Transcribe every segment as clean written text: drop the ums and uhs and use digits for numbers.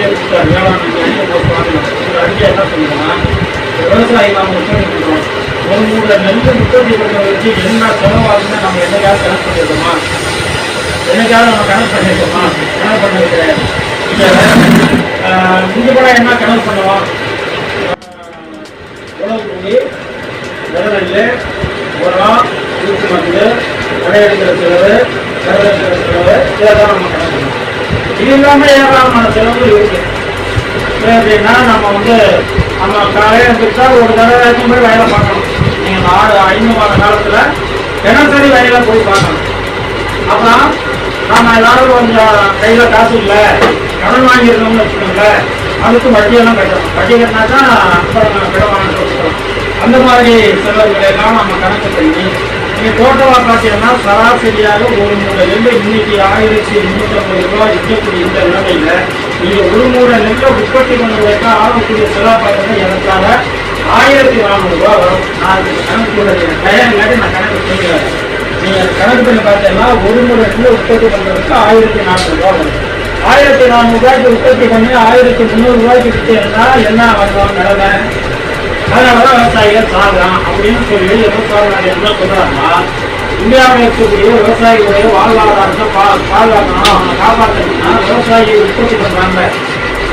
எடுத்துட்டார் வேளாண் அறிக்கை போட்டு வாங்கலாம். இந்த அறிக்கை என்ன சொல்லுங்கன்னா, விவசாயி நாம் உற்பத்தி பண்ணுறோம், ஒரு மூட நெல் உற்பத்தி பண்ணுறதுக்கு என்ன செலவாகுன்னு நம்ம என்னைக்காவது கணக்கு பண்ணியிருக்கோமா? என்னைக்காவது நம்ம கணக்கு பண்ணியிருக்கோமா? கணக்கு பண்ணது கிடையாது. இங்கே கூட என்ன கணக்கு பண்ணுவோம்? உணவு கூலி, விரநெல், உரம், ஊசி மருந்து, விளையாடுகிற செலவு, விளையாடுகிற செலவு, இதெல்லாம் நம்ம கணக்கு பண்ணுவோம். இது இல்லாமல் ஏராளமான செலவு இருக்கு. எப்படின்னா நம்ம காலையில் இருந்துச்சா ஒரு தடவைக்கும் போய் வயலை பார்க்கணும். நீங்கள் 4-5 மாத காலத்தில் தினசரி வயலை போய் பார்க்கணும். அப்புறம் நம்ம எல்லாரும் கொஞ்சம் கையில் காசு இல்லை, கடன் வாங்கியிருந்தோம்னு வச்சுக்கோங்களேன், அதுக்கு வட்டியெல்லாம் கட்டணும். வட்டி கட்டினா தான் அப்புறம் கடன் வாங்கிட்டு வச்சுக்கலாம். அந்த மாதிரி செலவுகளை எல்லாம் நம்ம கணக்கு பண்ணி நீங்கள் டோட்டலாக பார்த்தீங்கன்னா சராசரியாக ஒரு மூட நெல் இன்னைக்கு 1350 ரூபா இருக்கக்கூடிய இந்த நிலைமையில் நீங்கள் ஒரு மூட நெல்லை உற்பத்தி பண்ணுவதற்கு ஆகக்கூடிய செலவு பார்த்தீங்கன்னா எனக்காக 1400 ரூபா வரும். நான் கணக்கு தயார் இல்லாட்டி நான் கணக்கு செய்கிறேன். நீங்கள் கணக்கு பண்ணி பார்த்தீங்கன்னா ஒரு மூட நெல்லை உற்பத்தி பண்ணுறதுக்கு 1400 ரூபா வரும். 1400 ரூபாய்க்கு உற்பத்தி பண்ணி 1300 ரூபாய்க்கு விற்றீங்கன்னா என்ன வருவாங்க நிலைமை? அதனாலதான் விவசாயிகள் சாகலாம் அப்படின்னு சொல்லி விவசாயிகள் என்ன சொல்றாங்கன்னா, இந்தியாவில் இருக்கக்கூடிய விவசாயிகளுடைய வாழ்வாதாரத்தை பாதுகாக்கணும், அவங்க காப்பாற்றணும்னா விவசாயிகள் உற்பத்தி பண்றாங்க.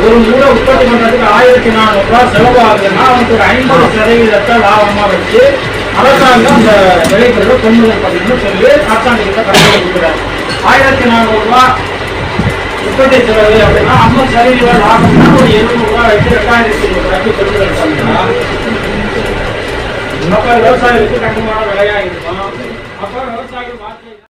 ஒரு மூடை உற்பத்தி பண்றதுக்கு 1400 ரூபாய் செலவாகுதுன்னா அவனுக்கு ஒரு 50% லாபமா வச்சு அரசாங்கம் அந்த விளைபொருளை கொள்முதல் பண்ணணும்னு சொல்லி அரசாங்கத்திட்ட கணக்கு கொடுக்குறாரு. 1400 ரூபாய் உற்பத்தி செலவு அப்படின்னா 50% லாபம்னா ஒரு 700 ரூபாய் வச்சு 2500 ரூபாய்க்கு கொள்முதல் பண்ணலாம். அப்ப விவசாயிகளுக்கு கட்டுமான விலையா இருக்கும். அப்ப